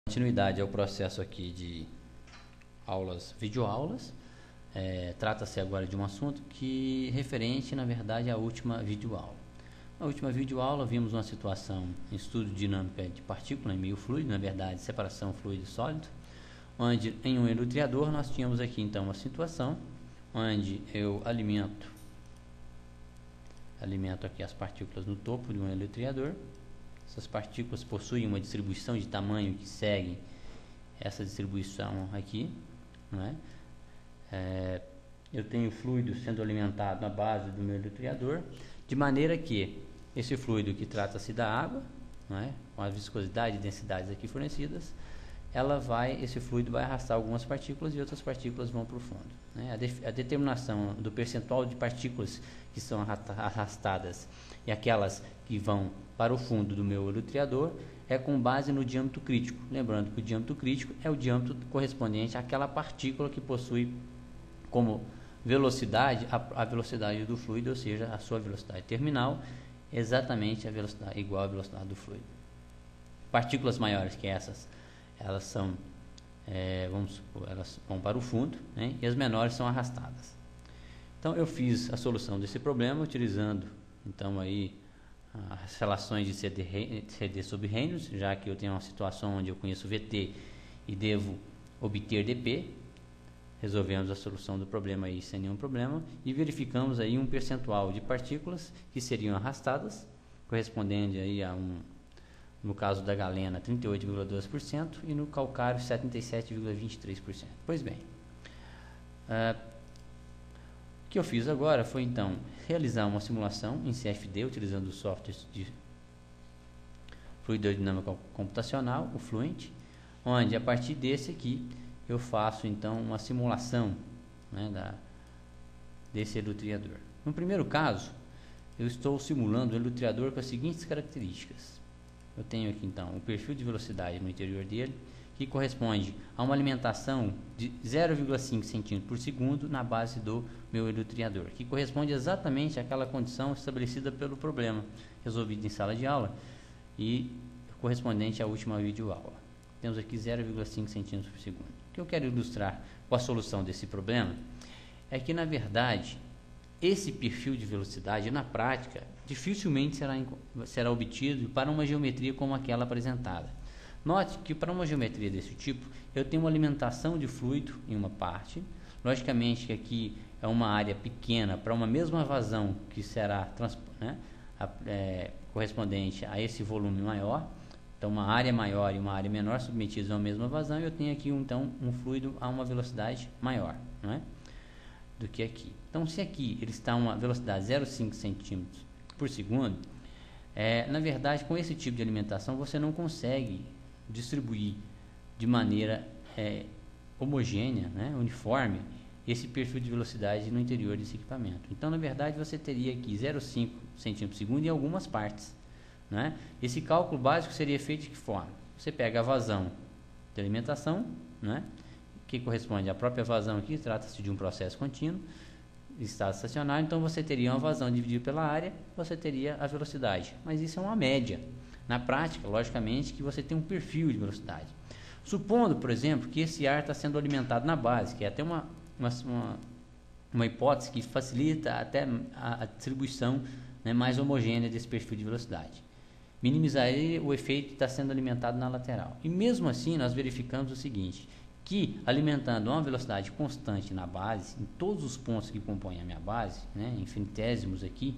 Continuidade ao processo aqui de videoaulas. Trata-se agora de um assunto que referente, na verdade, à última videoaula. Na última videoaula vimos uma situação em estudo de dinâmica de partícula em meio fluido, na verdade, separação fluido-sólido, onde em um enutriador nós tínhamos aqui então uma situação onde eu alimento aqui as partículas no topo de um enutriador. Essas partículas possuem uma distribuição de tamanho que segue essa distribuição aqui, não é? Eu tenho fluido sendo alimentado na base do meu enutriador, de maneira que esse fluido, que trata-se da água, não é? Com a viscosidade e densidades aqui fornecidas, esse fluido vai arrastar algumas partículas e outras partículas vão para o fundo, né? A determinação do percentual de partículas que são arrastadas e aquelas que vão para o fundo do meu enutriador é com base no diâmetro crítico. Lembrando que o diâmetro crítico é o diâmetro correspondente àquela partícula que possui como velocidade a velocidade do fluido, ou seja, a sua velocidade terminal, exatamente igual à velocidade do fluido. Partículas maiores que essas, elas são, vamos supor, elas vão para o fundo, né? E as menores são arrastadas. Então eu fiz a solução desse problema utilizando então aí as relações de CD sobre Reynolds, já que eu tenho uma situação onde eu conheço VT e devo obter dP. Resolvemos a solução do problema aí sem nenhum problema e verificamos aí um percentual de partículas que seriam arrastadas, correspondendo aí no caso da galena 38,2% e no calcário 77,23%. Pois bem, o que eu fiz agora foi então realizar uma simulação em CFD utilizando o software de fluidodinâmica computacional, o Fluent, onde a partir desse aqui eu faço então uma simulação, né, desse enutriador. No primeiro caso, eu estou simulando o enutriador com as seguintes características. Eu tenho aqui então o perfil de velocidade no interior dele, que corresponde a uma alimentação de 0,5 cm por segundo na base do meu enutriador, que corresponde exatamente àquela condição estabelecida pelo problema resolvido em sala de aula e correspondente à última videoaula. Temos aqui 0,5 cm por segundo. O que eu quero ilustrar com a solução desse problema é que, na verdade, esse perfil de velocidade, na prática, dificilmente será obtido para uma geometria como aquela apresentada. Note que para uma geometria desse tipo, eu tenho uma alimentação de fluido em uma parte. Logicamente que aqui é uma área pequena para uma mesma vazão que será correspondente a esse volume maior. Então, uma área maior e uma área menor submetidas a uma mesma vazão, eu tenho aqui então um fluido a uma velocidade maior, não é? Do que aqui. Então, se aqui ele está a uma velocidade 0,5 cm por segundo, na verdade, com esse tipo de alimentação, você não consegue distribuir de maneira homogênea, né, uniforme, esse perfil de velocidade no interior desse equipamento. Então, na verdade, você teria aqui 0,5 cm por segundo em algumas partes, né? Esse cálculo básico seria feito de que forma? Você pega a vazão de alimentação, né, que corresponde à própria vazão aqui, trata-se de um processo contínuo, estado estacionário, então você teria uma vazão dividida pela área, você teria a velocidade, mas isso é uma média. Na prática, logicamente, que você tem um perfil de velocidade. Supondo, por exemplo, que esse ar está sendo alimentado na base, que é até uma hipótese que facilita até a distribuição, né, mais homogênea desse perfil de velocidade. Minimizaria o efeito de estar sendo alimentado na lateral. E mesmo assim, nós verificamos o seguinte, que alimentando uma velocidade constante na base, em todos os pontos que compõem a minha base, né, infinitésimos aqui,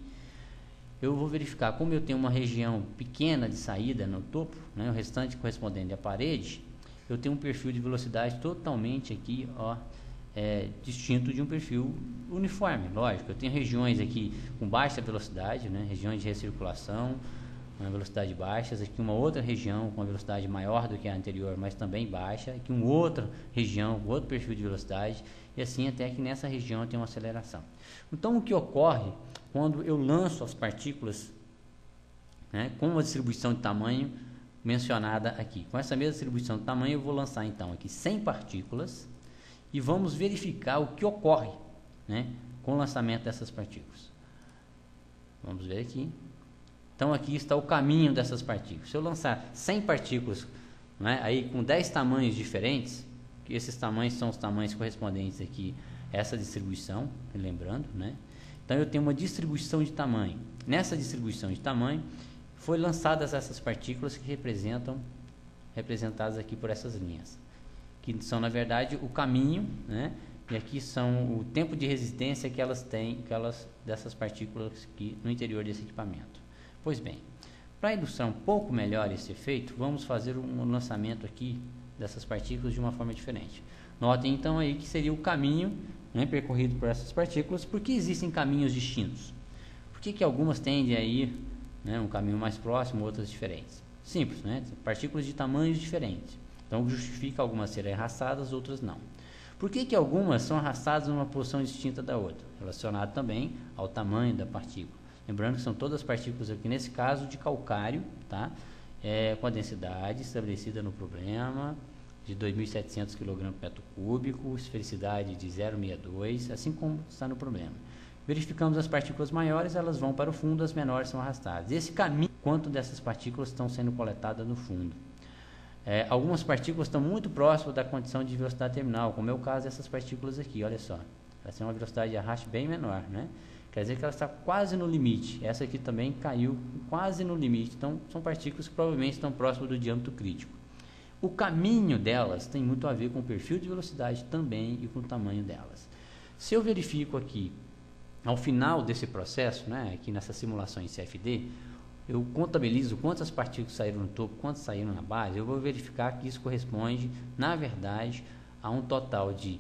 eu vou verificar, como eu tenho uma região pequena de saída no topo, né, o restante correspondente à parede, eu tenho um perfil de velocidade totalmente aqui, distinto de um perfil uniforme. Lógico, eu tenho regiões aqui com baixa velocidade, né, regiões de recirculação, uma velocidade baixa, aqui uma outra região com uma velocidade maior do que a anterior, mas também baixa, aqui uma outra região, outro perfil de velocidade, e assim até que nessa região tem uma aceleração. Então, o que ocorre quando eu lanço as partículas, né, com uma distribuição de tamanho mencionada aqui? Com essa mesma distribuição de tamanho, eu vou lançar então aqui 100 partículas e vamos verificar o que ocorre, né, com o lançamento dessas partículas. Vamos ver aqui. Então aqui está o caminho dessas partículas. Se eu lançar 100 partículas não é? Aí com 10 tamanhos diferentes, que esses tamanhos são os tamanhos correspondentes aqui a essa distribuição, lembrando, né? Então eu tenho uma distribuição de tamanho. Nessa distribuição de tamanho, foi lançadas essas partículas que representadas aqui por essas linhas, que são na verdade o caminho, né? E aqui são o tempo de resistência que elas têm, dessas partículas aqui no interior desse equipamento. Pois bem, para ilustrar um pouco melhor esse efeito, vamos fazer um lançamento aqui dessas partículas de uma forma diferente. Notem então aí que seria o caminho, né, percorrido por essas partículas. Por que existem caminhos distintos? Por que algumas tendem a ir, né, um caminho mais próximo, outras diferentes? Simples, né? Partículas de tamanhos diferentes. Então justifica algumas serem arrastadas, outras não. Por que algumas são arrastadas numa posição distinta da outra? Relacionado também ao tamanho da partícula. Lembrando que são todas partículas aqui, nesse caso, de calcário, tá? Com a densidade estabelecida no problema de 2.700 kg por metro cúbico, esfericidade de 0,62, assim como está no problema. Verificamos as partículas maiores, elas vão para o fundo, as menores são arrastadas. Esse caminho, quanto dessas partículas estão sendo coletadas no fundo? Algumas partículas estão muito próximas da condição de velocidade terminal, como é o caso dessas partículas aqui, olha só. Elas têm uma velocidade de arraste bem menor, né? Quer dizer que ela está quase no limite. Essa aqui também caiu quase no limite. Então, são partículas que provavelmente estão próximas do diâmetro crítico. O caminho delas tem muito a ver com o perfil de velocidade também e com o tamanho delas. Se eu verifico aqui, ao final desse processo, né, aqui nessa simulação em CFD, eu contabilizo quantas partículas saíram no topo, quantas saíram na base. Eu vou verificar que isso corresponde, na verdade, a um total de,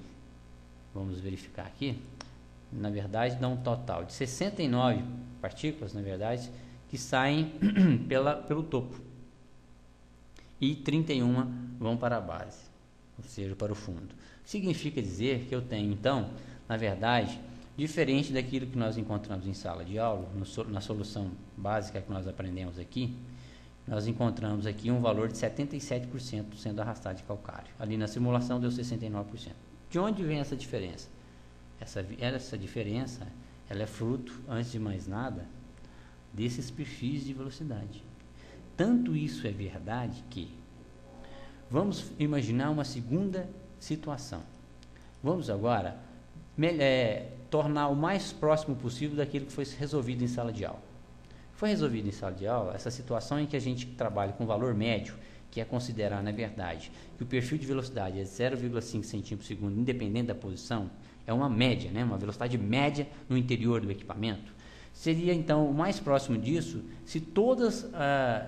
vamos verificar aqui, na verdade dá um total de 69 partículas, na verdade, que saem pelo topo, e 31 vão para a base, ou seja, para o fundo. Significa dizer que eu tenho, então, na verdade, diferente daquilo que nós encontramos em sala de aula, na solução básica que nós aprendemos aqui, nós encontramos aqui um valor de 77% sendo arrastado de calcário. Ali na simulação deu 69%. De onde vem essa diferença? Essa diferença, ela é fruto, antes de mais nada, desses perfis de velocidade. Tanto isso é verdade que, vamos imaginar uma segunda situação. Vamos agora tornar o mais próximo possível daquilo que foi resolvido em sala de aula. Foi resolvido em sala de aula essa situação em que a gente trabalha com valor médio, que é considerar, na verdade, que o perfil de velocidade é 0,5 cm por segundo, independente da posição, é uma média, né? Uma velocidade média no interior do equipamento. Seria, então, o mais próximo disso se todas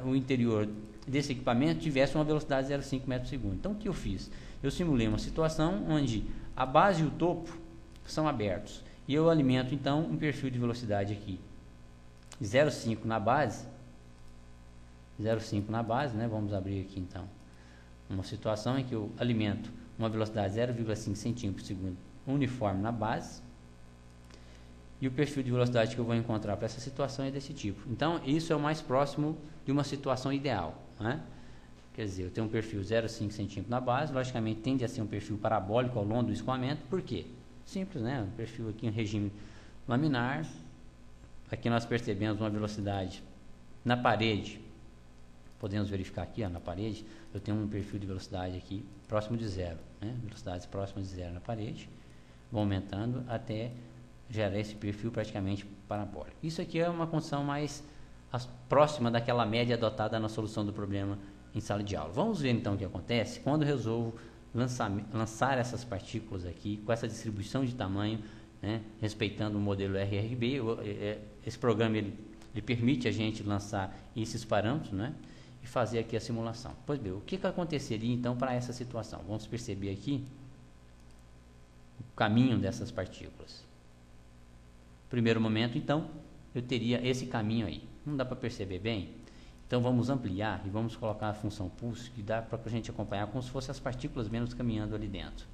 o interior desse equipamento tivesse uma velocidade de 0,5 m por segundo. Então, o que eu fiz? Eu simulei uma situação onde a base e o topo são abertos. E eu alimento, então, um perfil de velocidade aqui. 0,5 na base. 0,5 na base, né? Vamos abrir aqui, então, uma situação em que eu alimento uma velocidade de 0,5 cm por segundo uniforme na base. E o perfil de velocidade que eu vou encontrar para essa situação é desse tipo. Então, isso é o mais próximo de uma situação ideal, né? Quer dizer, eu tenho um perfil 0,5 cm na base, logicamente tende a ser um perfil parabólico ao longo do escoamento. Por quê? Simples, né? Um perfil aqui em regime laminar. Aqui nós percebemos uma velocidade na parede. Podemos verificar aqui, ó, na parede, eu tenho um perfil de velocidade aqui próximo de zero, né? Velocidades próximas de zero na parede. Vou aumentando até gerar esse perfil praticamente parabólico. Isso aqui é uma condição mais próxima daquela média adotada na solução do problema em sala de aula. Vamos ver então o que acontece quando eu resolvo lançar essas partículas aqui com essa distribuição de tamanho, né, respeitando o modelo RRB. Esse programa ele permite a gente lançar esses parâmetros, né, e fazer aqui a simulação. Pois bem, o que aconteceria então para essa situação? Vamos perceber aqui o caminho dessas partículas. Primeiro momento, então, eu teria esse caminho aí. Não dá para perceber bem? Então, vamos ampliar e vamos colocar a função pulso, que dá para a gente acompanhar como se fossem as partículas menos caminhando ali dentro.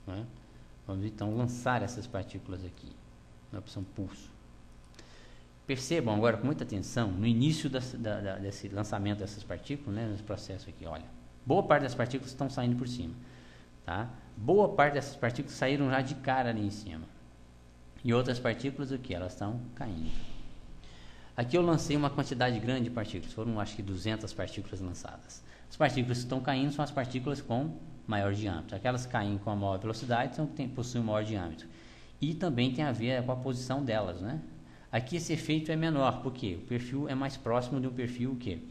Né? Vamos, então, lançar essas partículas aqui, na opção pulso. Percebam agora, com muita atenção, no início desse lançamento dessas partículas, né, nesse processo aqui, olha. Boa parte das partículas estão saindo por cima. Tá? Boa parte dessas partículas saíram já de cara ali em cima. E outras partículas, o que? Elas estão caindo. Aqui eu lancei uma quantidade grande de partículas, foram acho que 200 partículas lançadas. As partículas que estão caindo são as partículas com maior diâmetro. Aquelas que caem com a maior velocidade são que possuem maior diâmetro. E também tem a ver com a posição delas, né? Aqui esse efeito é menor, porque o perfil é mais próximo de um perfil que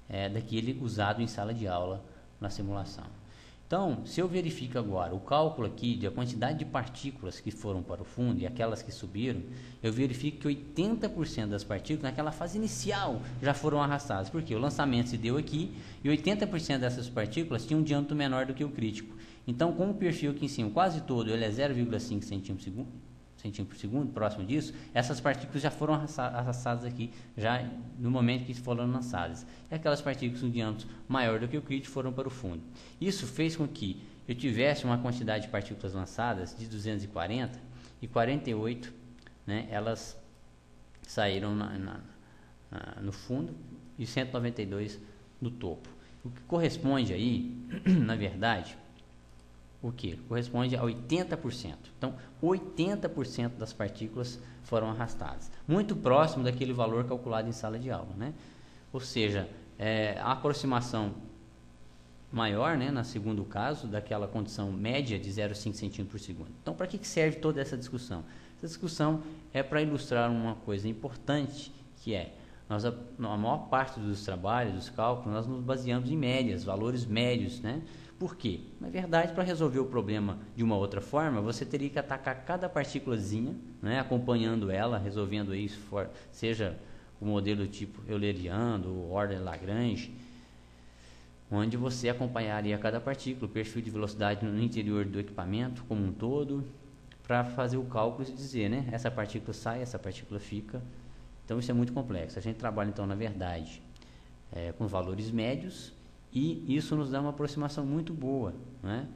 é daquele usado em sala de aula na simulação. Então, se eu verifico agora o cálculo aqui da quantidade de partículas que foram para o fundo e aquelas que subiram, eu verifico que 80% das partículas naquela fase inicial já foram arrastadas, porque o lançamento se deu aqui e 80% dessas partículas tinham um diâmetro menor do que o crítico. Então, como o perfil aqui em cima quase todo ele é 0,5 centímetro por segundo, próximo disso, essas partículas já foram arrastadas aqui, já no momento que foram lançadas. E aquelas partículas com diâmetro maior do que o crítico foram para o fundo. Isso fez com que eu tivesse uma quantidade de partículas lançadas de 240 e 48, né, elas saíram no fundo e 192 no topo. O que corresponde aí, na verdade, o que? Corresponde a 80%. Então, 80% das partículas foram arrastadas. Muito próximo daquele valor calculado em sala de aula, né? Ou seja, a aproximação maior, né, no segundo caso, daquela condição média de 0,5 centímetro por segundo. Então, para que serve toda essa discussão? Essa discussão é para ilustrar uma coisa importante, que é, a maior parte dos trabalhos, dos cálculos, nós nos baseamos em médias, valores médios, né? Por quê? Na verdade, para resolver o problema de uma outra forma, você teria que atacar cada partículazinha, né, acompanhando ela, resolvendo isso, seja o modelo tipo Euleriano ou Euler-Lagrange, onde você acompanharia cada partícula, o perfil de velocidade no interior do equipamento como um todo, para fazer o cálculo e dizer, né, essa partícula sai, essa partícula fica. Então isso é muito complexo. A gente trabalha então, na verdade, com valores médios, e isso nos dá uma aproximação muito boa, né?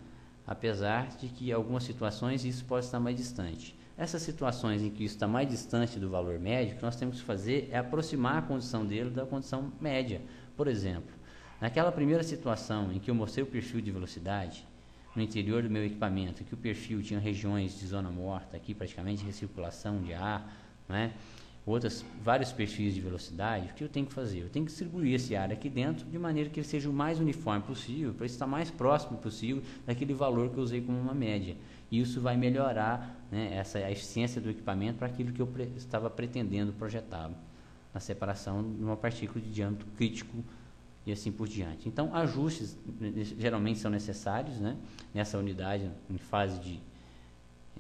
Apesar de que em algumas situações isso pode estar mais distante. Essas situações em que isso está mais distante do valor médio, o que nós temos que fazer é aproximar a condição dele da condição média. Por exemplo, naquela primeira situação em que eu mostrei o perfil de velocidade no interior do meu equipamento, que o perfil tinha regiões de zona morta, aqui praticamente recirculação de ar, né? Vários perfis de velocidade, o que eu tenho que fazer? Eu tenho que distribuir esse ar aqui dentro de maneira que ele seja o mais uniforme possível, para estar mais próximo possível daquele valor que eu usei como uma média. E isso vai melhorar, né, a eficiência do equipamento para aquilo que eu estava pretendendo projetá-lo, na separação de uma partícula de diâmetro crítico e assim por diante. Então, ajustes geralmente são necessários, né, nessa unidade, em fase de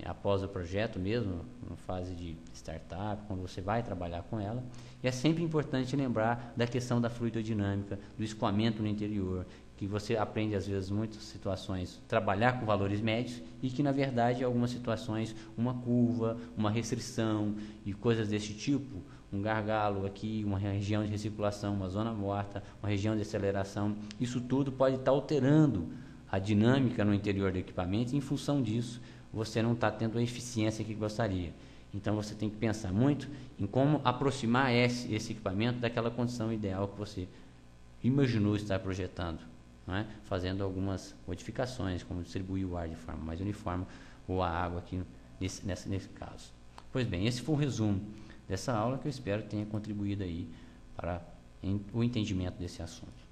após o projeto mesmo, na fase de startup, quando você vai trabalhar com ela. E é sempre importante lembrar da questão da fluidodinâmica, do escoamento no interior, que você aprende às vezes muitas situações trabalhar com valores médios e que na verdade em algumas situações uma curva, uma restrição e coisas desse tipo, um gargalo aqui, uma região de recirculação, uma zona morta, uma região de aceleração, isso tudo pode estar alterando a dinâmica no interior do equipamento e em função disso você não está tendo a eficiência que gostaria. Então você tem que pensar muito em como aproximar esse equipamento daquela condição ideal que você imaginou estar projetando, não é? Fazendo algumas modificações, como distribuir o ar de forma mais uniforme ou a água aqui nesse caso. Pois bem, esse foi o resumo dessa aula que eu espero que tenha contribuído aí para o entendimento desse assunto.